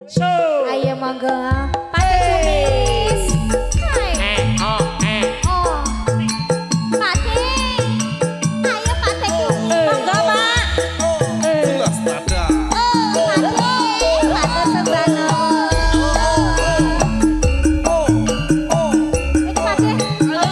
So. Ayo monggo. Pakai kumis. Oh. Pakai. Ayo pakai kumis. Monggo, Pak. Jelas pada. Pakai. Matur sebana. Pakai. Monggo.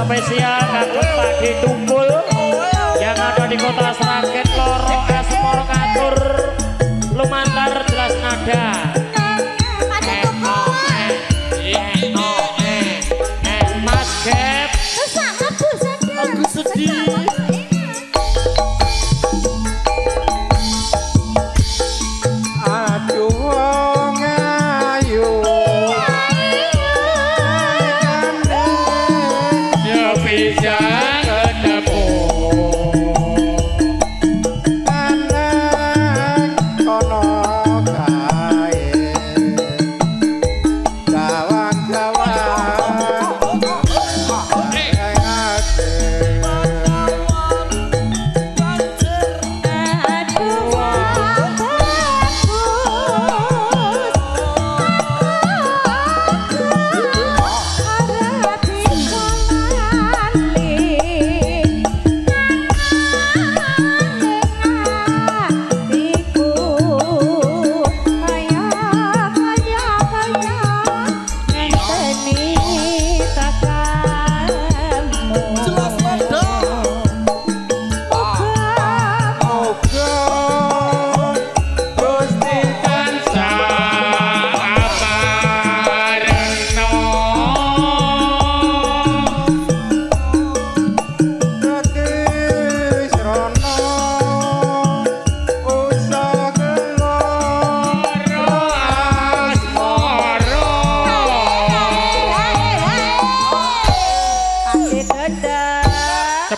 Spesial kagum Pakde Tunggul yang ada di Kota Sragen, Loro Espor Katur lumantar jelas nada. Mas Gep aku sedih. Kono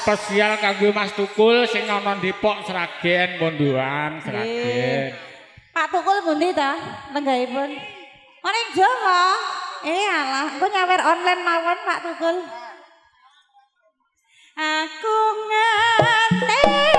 spesial kanggo Mas Tukul sing ana Depok Sragen Mondoan Sragen. Pak Tukul pundi ta lenggahipun? Ning Jawa. Alah, engko nyawer online mawon Pak Tukul. Aku ngenteni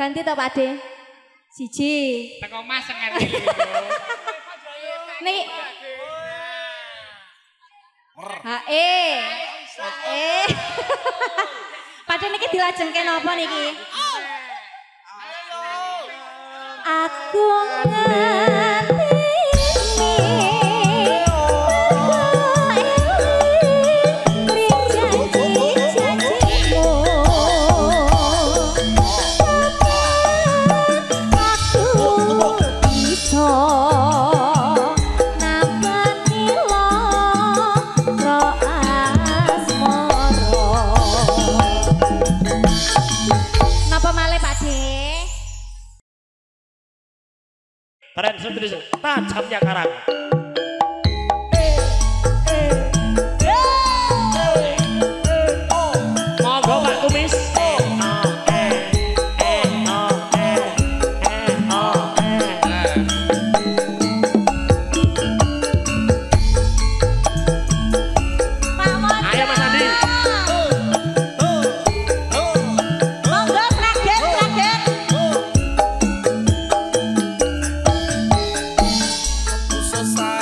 ganti ta Pak De? Siji. Teko Mas ngene iki. Nih. Hae. Pak De niki dilajengke napa niki? Aku Tren sendiri tajamnya karang. Monggo Pak Kumis. Ayo Mas Andi. Monggo Sragen. Susah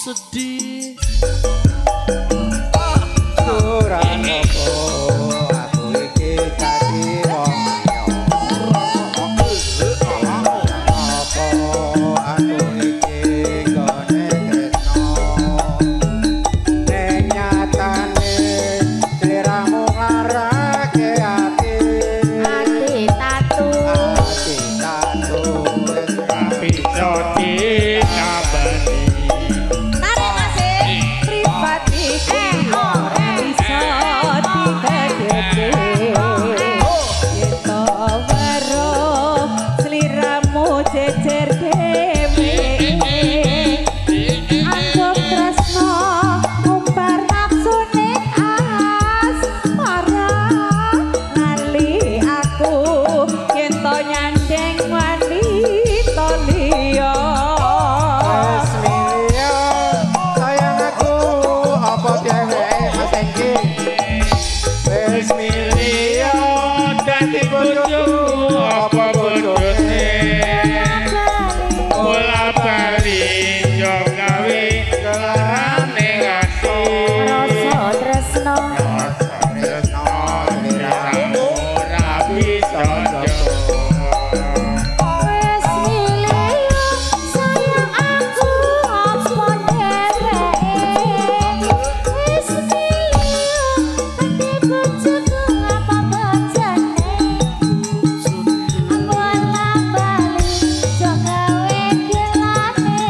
sedih. Ora apa aku iki dadi wong apa aku iki gone tresno ning nyatane sliramu ngarake ati tatu bisa dikabani tarik masih pribadi bisa digedhe yeto weruh sliramu jejer dhewe anggap tresno umbar nafsu ning asmara lali aku yen to nyandeng wanita liya Asmilia sayang aku apa dheweke masengki Asmilia dadi bojoku apa bojone bola bali yo gawe kelarane ati rasa tresno tresno sliramu ora bisa wis milih sayang aku apa dheweke wis milih dadi bojoku apa bojone bola bali yo gawe kelane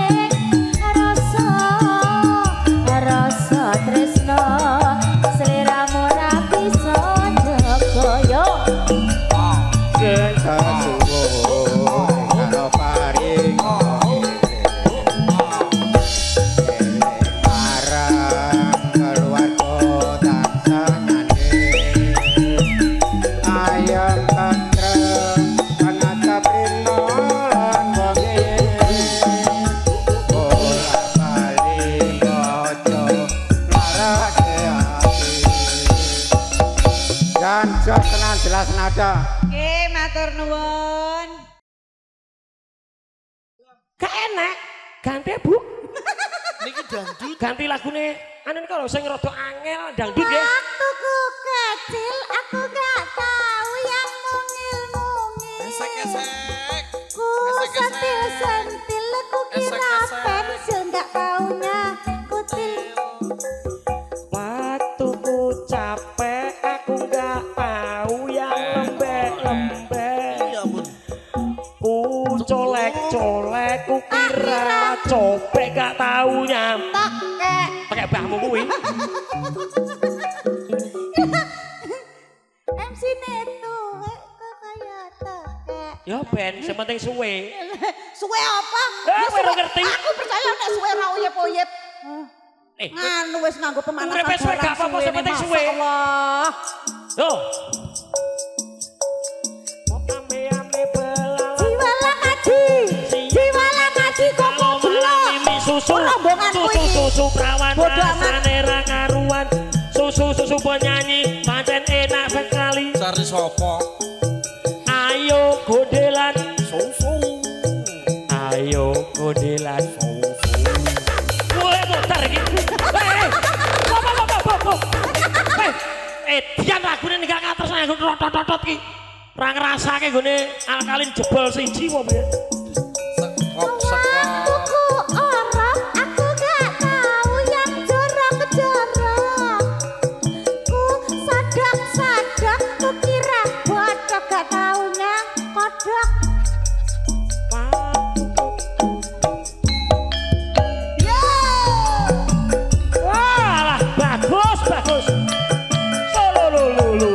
rasa tresno sliramu ora bisa jaga yo Kasuwun karo paring marang keluarga tansah nyanding ayam tentrem panata prino lan wengi bola bali bojo larake ati dan jos tenan jelas nada. oke matur nuwun gak enak ganti Bu Niki dangdut. ganti lagune anu kalau sing rada angel dangdut ya waktuku kecil aku gak tahu yang mungil-mungil Esek-esek. ku sentil-sentil ku kira Esek-esek. pensil gak taunya kutil waktuku capek aku gak tahu yang lembek-lembek Ya ampun. ku colek-colek ku kira copek gak taunya tak kek pakai bahmu kuwi MC Neto kok kaya tekek ya ben sementing suwe suwe apa? Ah, kowe ora ngerti. Aku percaya nek suwe ra uyep-uyep. eh Nganu wis nganggo pemanasan. Urip wis suwe gak apa-apa, sing penting suwe. Allah. yo ame-ame belalang Jiwala ngaji. Jiwala ngaji kok goblok. mimi susu Rombonganku iki. susu perawan Bodo amat. rasane ra karuan susu penyanyi pancen enak sekali Cari sopo? ayo godelan Susu. ayo godelan mulai muter iki dian lagune ninggal ngatur saya rotot-rotot ki ra ngrasake gone alkalin jebol siji apa ya Sekop-sekop. Waktuku orang aku gak tahu yang jorok-jorok. Ku sadap-sadap ku kira bocok gak taunya kodok. Yo! wah bagus solo lulu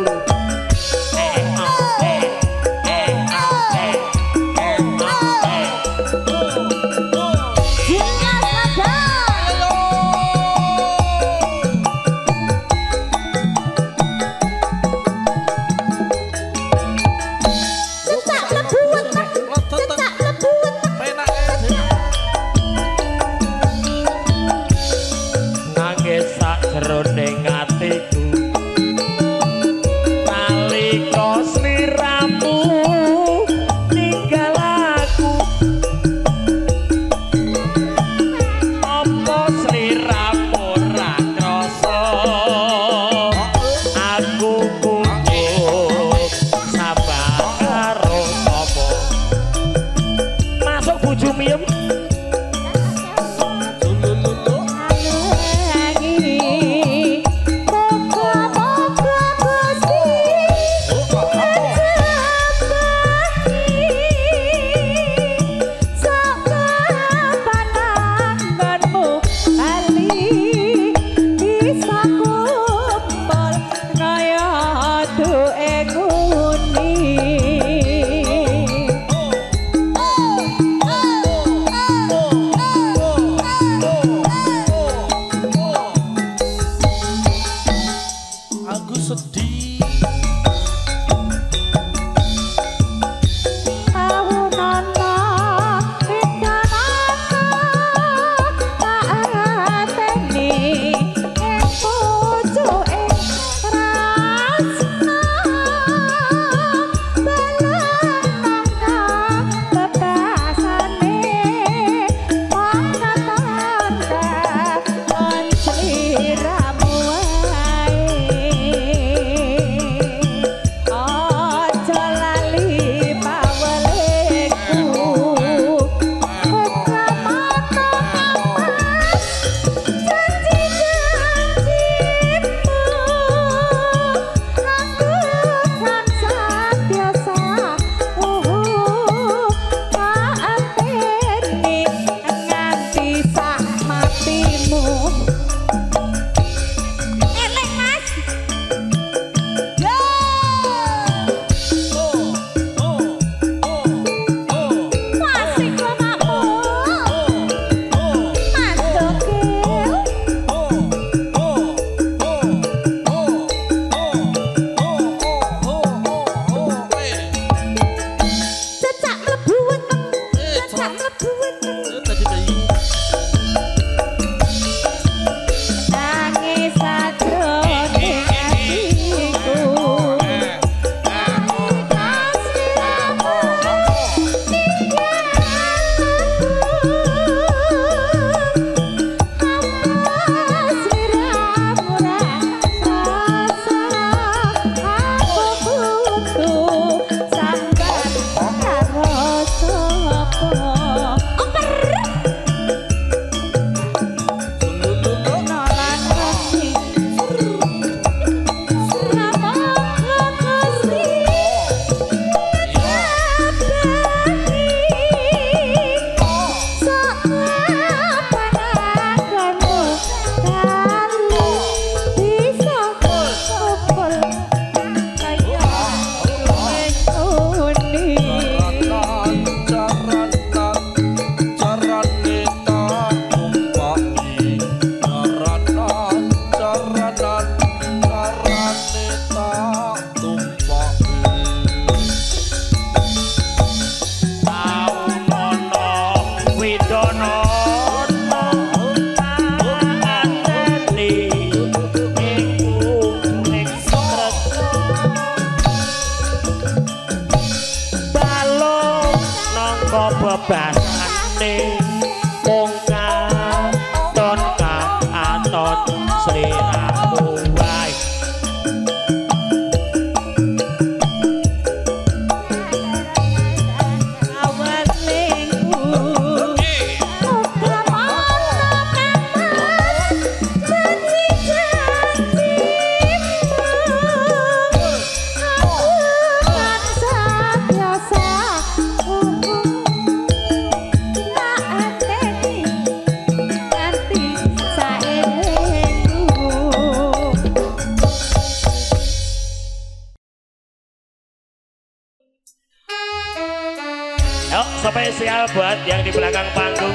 spesial buat yang di belakang panggung.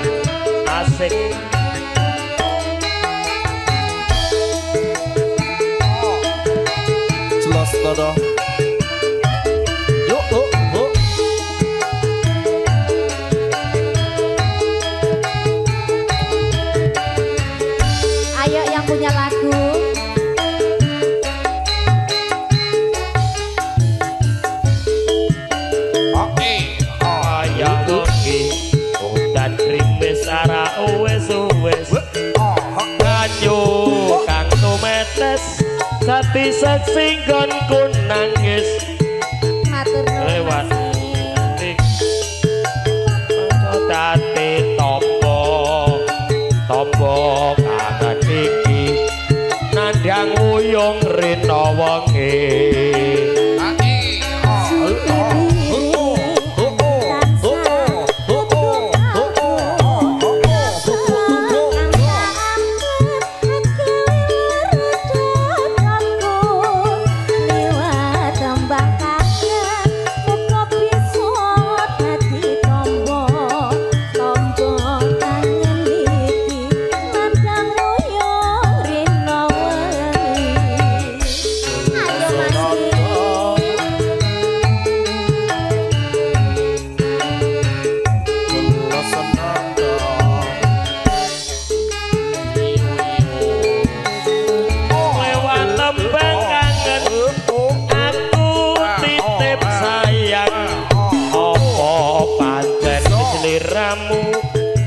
Asik. Jelas toh. Yuk, yuk, yuk. Ayo yang punya lagu. Ayo ngoki udan krimis ara wes kanyu kang tumetes dadi seksi nggonku nangis Matur nuwun. lewat dadi tombo kangen iki nandhang uyung rina wengi.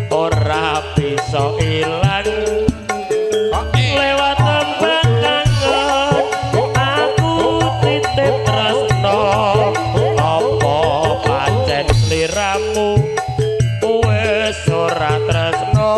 Ora bisa ilang lewat tembang kangen aku titip tresno apa pancen sliramu wis ora tresno.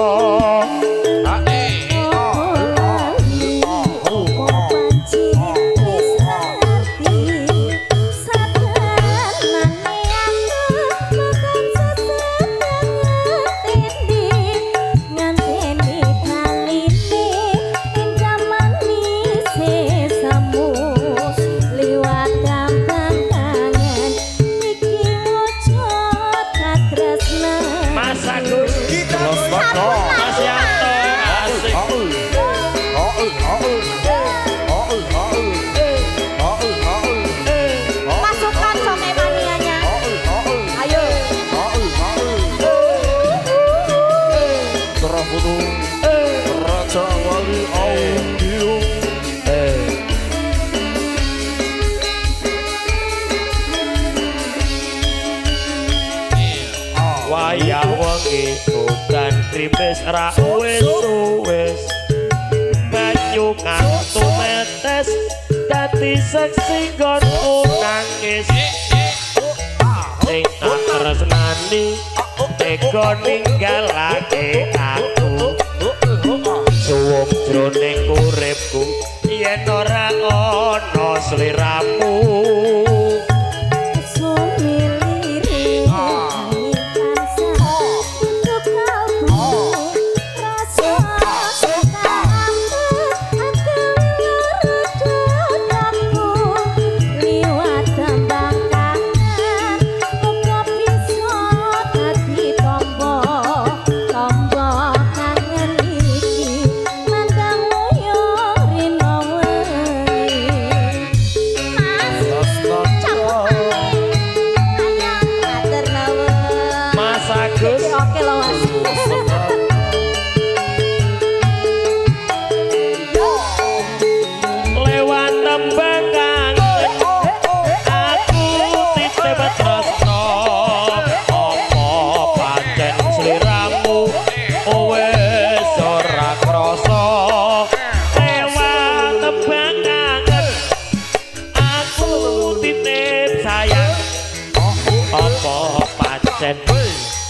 Wayah wengi udan krimis ra wis banyu kang tumetes dadi seksi nggonku nangis sing tak tresnani tega ninggalake aku suwung jroning uripku yen ora ana sliramu.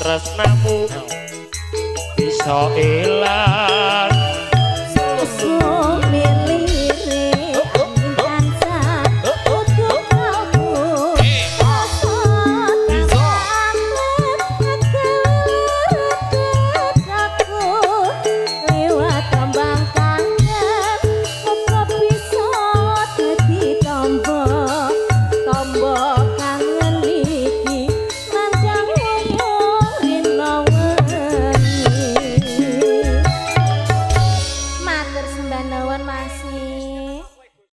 Tresnamu bisa ilang Tombo kangen iki nandang uyung Mbak Nawon masih